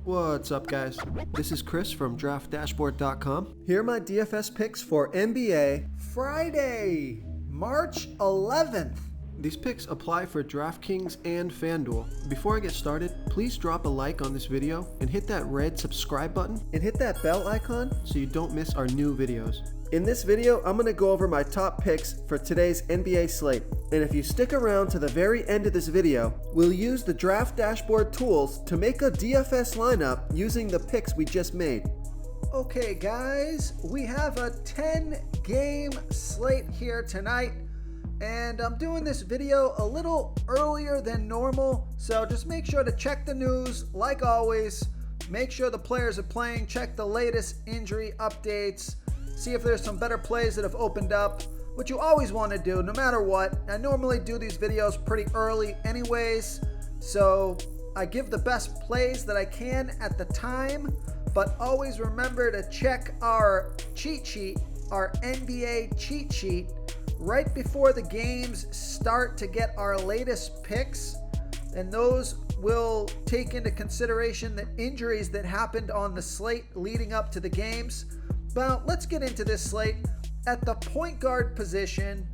What's up, guys? This is Chris from DraftDashboard.com. Here are my DFS picks for NBA Friday, March 11th. These picks apply for DraftKings and FanDuel. Before I get started, please drop a like on this video and hit that red subscribe button and hit that bell icon so you don't miss our new videos. In this video, I'm going to go over my top picks for today's NBA slate. And if you stick around to the very end of this video, we'll use the Draft Dashboard tools to make a DFS lineup using the picks we just made. Okay guys, we have a 10-game slate here tonight. And I'm doing this video a little earlier than normal, so just make sure to check the news like always. Make sure the players are playing, check the latest injury updates, see if there's some better plays that have opened up, which you always want to do no matter what. I normally do these videos pretty early anyways, so I give the best plays that I can at the time, but always remember to check our cheat sheet, our NBA cheat sheet, right before the games start to get our latest picks, and those will take into consideration the injuries that happened on the slate leading up to the games. Well, let's get into this slate. At the point guard position,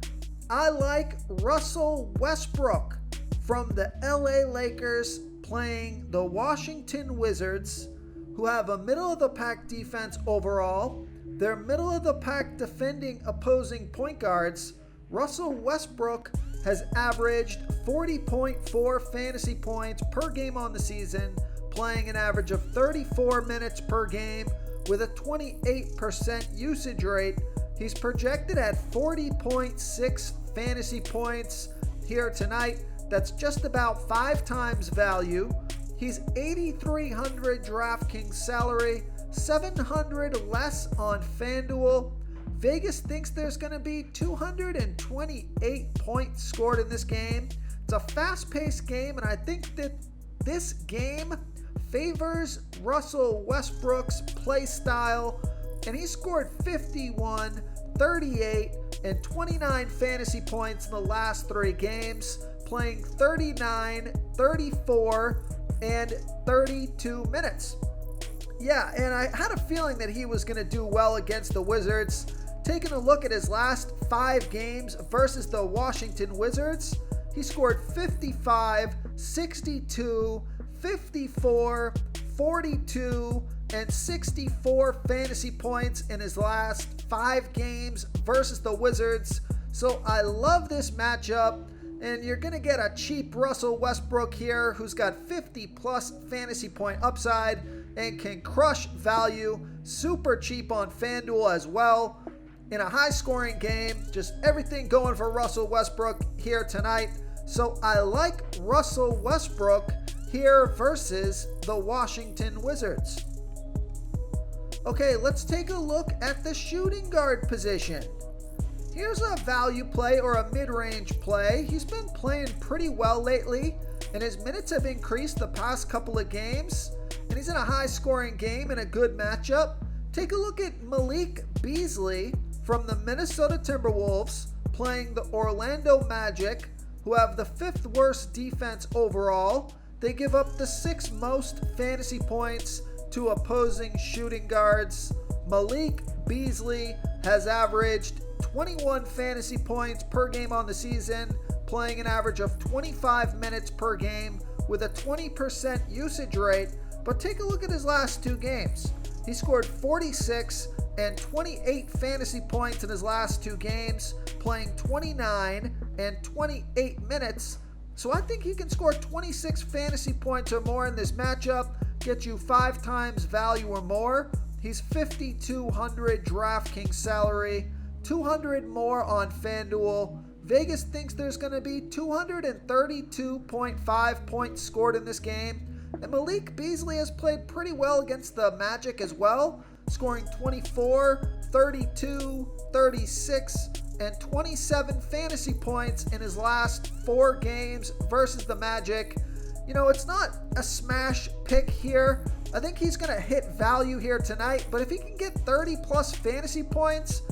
I like Russell Westbrook from the LA Lakers playing the Washington Wizards, who have a middle-of-the-pack defense overall. Their middle-of-the-pack defending opposing point guards, Russell Westbrook has averaged 40.4 fantasy points per game on the season, playing an average of 34 minutes per game with a 28% usage rate. He's projected at 40.6 fantasy points here tonight. That's just about 5 times value. He's 8,300 DraftKings salary, 700 less on FanDuel. Vegas thinks there's going to be 228 points scored in this game. It's a fast-paced game, and I think that this game favors Russell Westbrook's play style, and he scored 51, 38, and 29 fantasy points in the last 3 games, playing 39, 34, and 32 minutes. Yeah, and I had a feeling that he was going to do well against the Wizards. Taking a look at his last 5 games versus the Washington Wizards, he scored 55, 62, 54, 42, and 64 fantasy points in his last 5 games versus the Wizards. So I love this matchup, and you're going to get a cheap Russell Westbrook here who's got 50 plus fantasy point upside and can crush value. Super cheap on FanDuel as well. In a high-scoring game, just everything going for Russell Westbrook here tonight. So I like Russell Westbrook here versus the Washington Wizards. Okay, let's take a look at the shooting guard position. Here's a value play or a mid-range play. He's been playing pretty well lately, and his minutes have increased the past couple of games, and he's in a high-scoring game in a good matchup. Take a look at Malik Beasley from the Minnesota Timberwolves playing the Orlando Magic, who have the 5th worst defense overall. They give up the 6th most fantasy points to opposing shooting guards. Malik Beasley has averaged 21 fantasy points per game on the season, playing an average of 25 minutes per game with a 20% usage rate. But take a look at his last 2 games. He scored 46 and 28 fantasy points in his last 2 games, playing 29 and 28 minutes. So I think he can score 26 fantasy points or more in this matchup, get you 5 times value or more. He's 5,200 DraftKings salary, 200 more on FanDuel. Vegas thinks there's going to be 232.5 points scored in this game. And Malik Beasley has played pretty well against the Magic as well, scoring 24, 32, 36, and 27 fantasy points in his last 4 games versus the Magic. You know, it's not a smash pick here. I think he's going to hit value here tonight, but if he can get 30 plus fantasy points,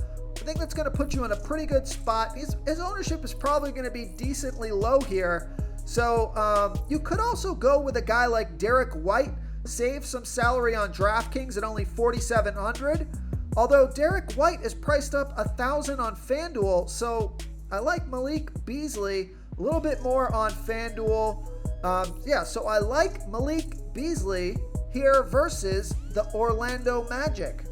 I think that's going to put you in a pretty good spot. His ownership is probably going to be decently low here. So you could also go with a guy like Derek White. save some salary on DraftKings at only $4,700. Although Derek White is priced up $1,000 on FanDuel, so I like Malik Beasley a little bit more on FanDuel. So I like Malik Beasley here versus the Orlando Magic.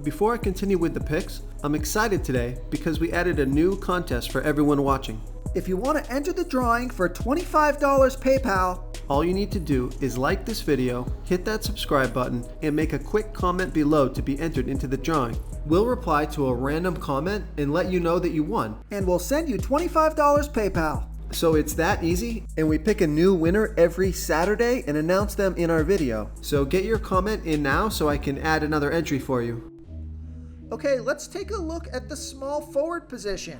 Before I continue with the picks, I'm excited today because we added a new contest for everyone watching. If you want to enter the drawing for $25 PayPal, all you need to do is like this video, hit that subscribe button, and make a quick comment below to be entered into the drawing. We'll reply to a random comment and let you know that you won, and we'll send you $25 PayPal. So it's that easy, and we pick a new winner every Saturday and announce them in our video. So get your comment in now so I can add another entry for you. Okay, let's take a look at the small forward position.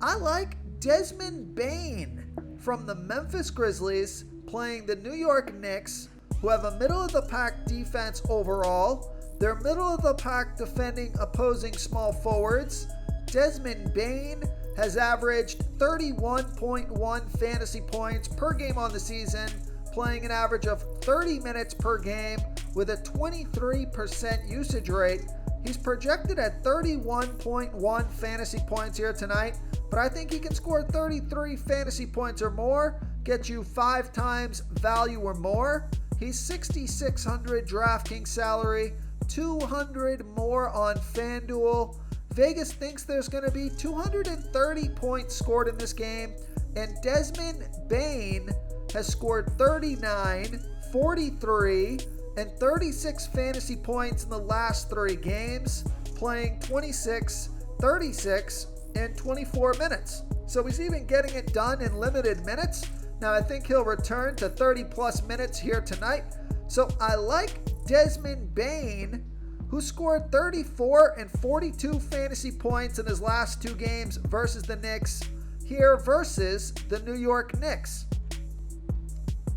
I like Desmond Bane from the Memphis Grizzlies playing the New York Knicks, who have a middle-of-the-pack defense overall. They're middle-of-the-pack defending opposing small forwards. Desmond Bane has averaged 31.1 fantasy points per game on the season, playing an average of 30 minutes per game with a 23% usage rate. He's projected at 31.1 fantasy points here tonight, but I think he can score 33 fantasy points or more, get you 5 times value or more. He's $6,600 DraftKings salary, $200 more on FanDuel. Vegas thinks there's going to be 230 points scored in this game, and Desmond Bane has scored 39, 43, and 36 fantasy points in the last 3 games, playing 26, 36, and 24 minutes. So he's even getting it done in limited minutes. Now I think he'll return to 30 plus minutes here tonight. So I like Desmond Bane, who scored 34 and 42 fantasy points in his last 2 games versus the Knicks, here versus the New York Knicks.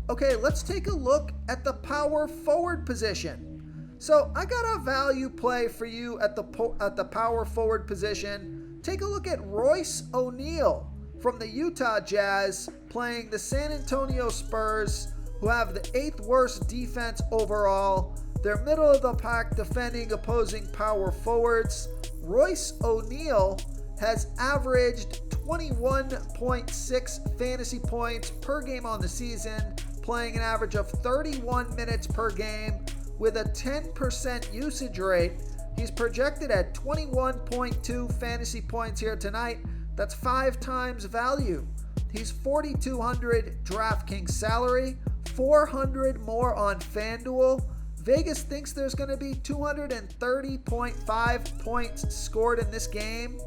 Okay, let's take a look at the power forward position. So I got a value play for you at the power forward position. Take a look at Royce O'Neal from the Utah Jazz playing the San Antonio Spurs, who have the 8th worst defense overall. They're middle of the pack defending opposing power forwards. Royce O'Neal has averaged 21.6 fantasy points per game on the season, playing an average of 31 minutes per game with a 10% usage rate. He's projected at 21.2 fantasy points here tonight. That's 5 times value. He's $4,200 DraftKings salary, $400 more on FanDuel. Vegas thinks there's going to be 230.5 points scored in this game.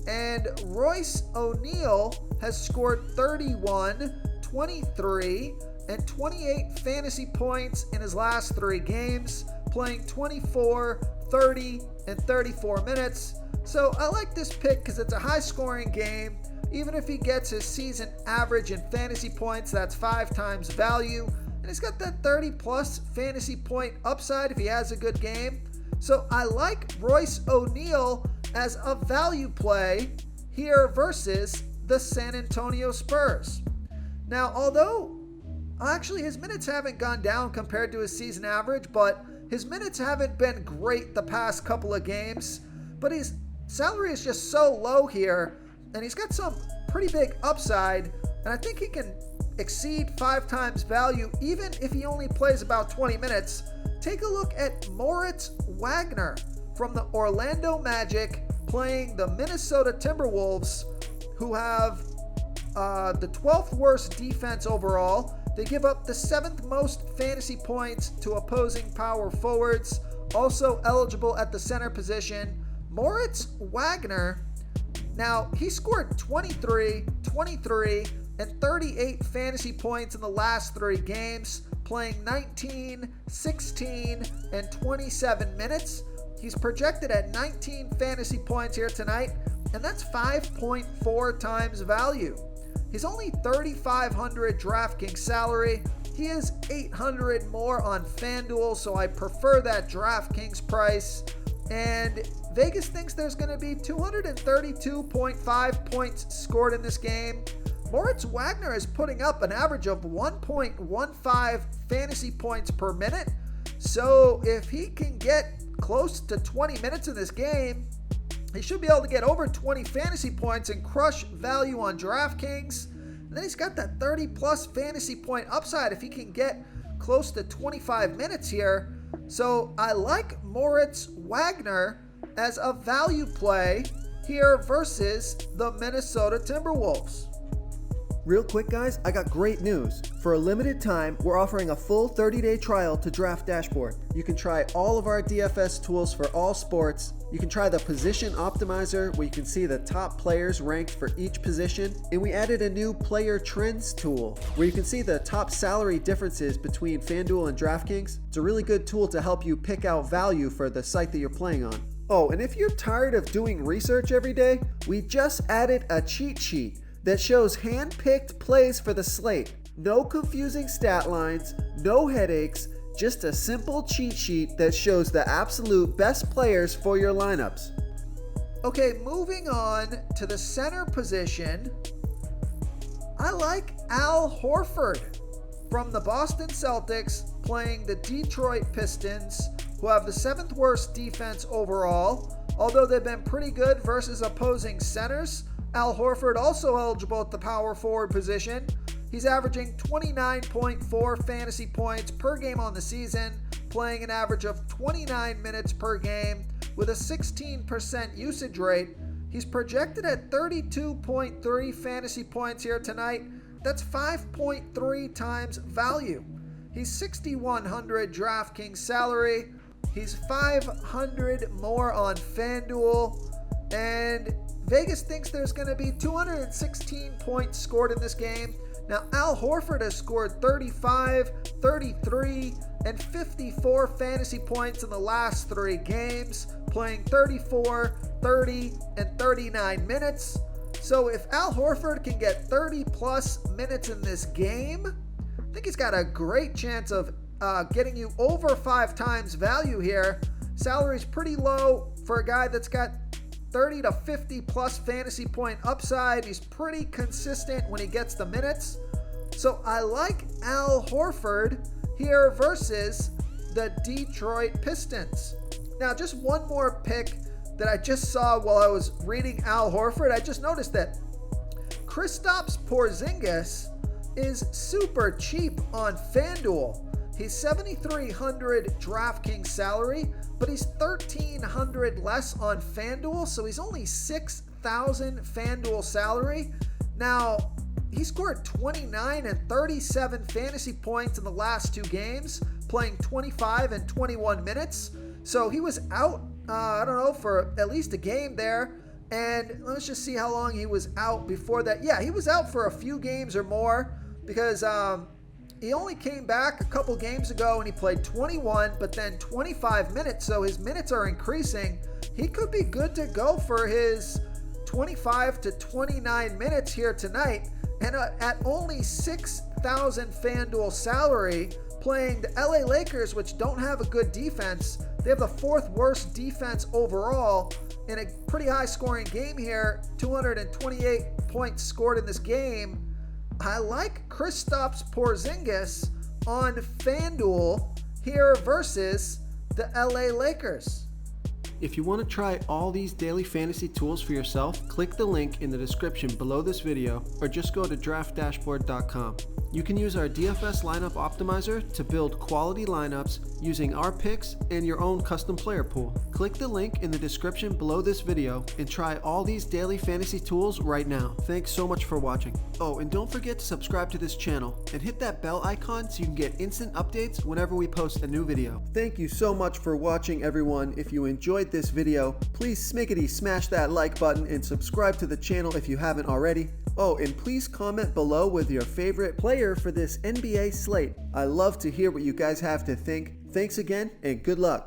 And Royce O'Neal has scored 31, 23, and 28 fantasy points in his last 3 games, playing 24, 30, and 34 minutes. So I like this pick because it's a high-scoring game. Even if he gets his season average in fantasy points, that's 5 times value. And he's got that 30-plus fantasy point upside if he has a good game. So I like Royce O'Neal as a value play here versus the San Antonio Spurs. Now, although actually his minutes haven't gone down compared to his season average, but his minutes haven't been great the past couple of games. But his salary is just so low here, and he's got some pretty big upside, and I think he can exceed 5 times value even if he only plays about 20 minutes. Take a look at Moritz Wagner from the Orlando Magic playing the Minnesota Timberwolves, who have the 12th worst defense overall. They give up the 7th most fantasy points to opposing power forwards, also eligible at the center position. Moritz Wagner, now he scored 23, 23, and 38 fantasy points in the last 3 games, playing 19, 16, and 27 minutes. He's projected at 19 fantasy points here tonight, and that's 5.4 times value. He's only $3,500 DraftKings salary. He is $800 more on FanDuel, so I prefer that DraftKings price. And Vegas thinks there's going to be 232.5 points scored in this game. Moritz Wagner is putting up an average of 1.15 fantasy points per minute. So if he can get close to 20 minutes in this game, he should be able to get over 20 fantasy points and crush value on DraftKings. And then he's got that 30 plus fantasy point upside if he can get close to 25 minutes here. So I like Moritz Wagner as a value play here versus the Minnesota Timberwolves. Real quick, guys, I got great news. For a limited time, we're offering a full 30-day trial to Draft Dashboard. You can try all of our DFS tools for all sports. You can try the position optimizer where you can see the top players ranked for each position. And we added a new player trends tool where you can see the top salary differences between FanDuel and DraftKings. It's a really good tool to help you pick out value for the site that you're playing on. Oh, and if you're tired of doing research every day, we just added a cheat sheet that shows hand-picked plays for the slate. No confusing stat lines, no headaches, just a simple cheat sheet that shows the absolute best players for your lineups. Okay, moving on to the center position. I like Al Horford from the Boston Celtics playing the Detroit Pistons, who have the 7th worst defense overall. Although they've been pretty good versus opposing centers, Al Horford also eligible at the power forward position. He's averaging 29.4 fantasy points per game on the season, playing an average of 29 minutes per game with a 16% usage rate. He's projected at 32.3 fantasy points here tonight. That's 5.3 times value. He's 6,100 DraftKings salary. He's 500 more on FanDuel. And Vegas thinks there's going to be 216 points scored in this game. Now, Al Horford has scored 35, 33, and 54 fantasy points in the last 3 games, playing 34, 30, and 39 minutes. So if Al Horford can get 30 plus minutes in this game, I think he's got a great chance of getting you over 5 times value here. Salary's pretty low for a guy that's got 30 to 50 plus fantasy point upside. He's pretty consistent when he gets the minutes. So I like Al Horford here versus the Detroit Pistons. Now, just one more pick that I just saw while I was reading Al Horford. I just noticed that Kristaps Porzingis is super cheap on FanDuel. He's 7,300 DraftKings salary, but he's 1,300 less on FanDuel, so he's only 6,000 FanDuel salary. Now, he scored 29 and 37 fantasy points in the last 2 games, playing 25 and 21 minutes. So he was out, for at least a game there. And let's just see how long he was out before that. Yeah, he was out for a few games or more because he only came back a couple games ago and he played 21, but then 25 minutes. So his minutes are increasing. He could be good to go for his 25 to 29 minutes here tonight. And at only 6,000 FanDuel salary, playing the LA Lakers, which don't have a good defense. They have the 4th worst defense overall in a pretty high scoring game here. 228 points scored in this game. I like Kristaps Porzingis on FanDuel here versus the LA Lakers. If you want to try all these daily fantasy tools for yourself, click the link in the description below this video or just go to draftdashboard.com. You can use our DFS lineup optimizer to build quality lineups using our picks and your own custom player pool. Click the link in the description below this video and try all these daily fantasy tools right now. Thanks so much for watching. Oh, and don't forget to subscribe to this channel and hit that bell icon so you can get instant updates whenever we post a new video. Thank you so much for watching, everyone. If you enjoyed this video, please smickety smash that like button and subscribe to the channel if you haven't already. Oh, and please comment below with your favorite player for this NBA slate. I love to hear what you guys have to think. Thanks again, and good luck.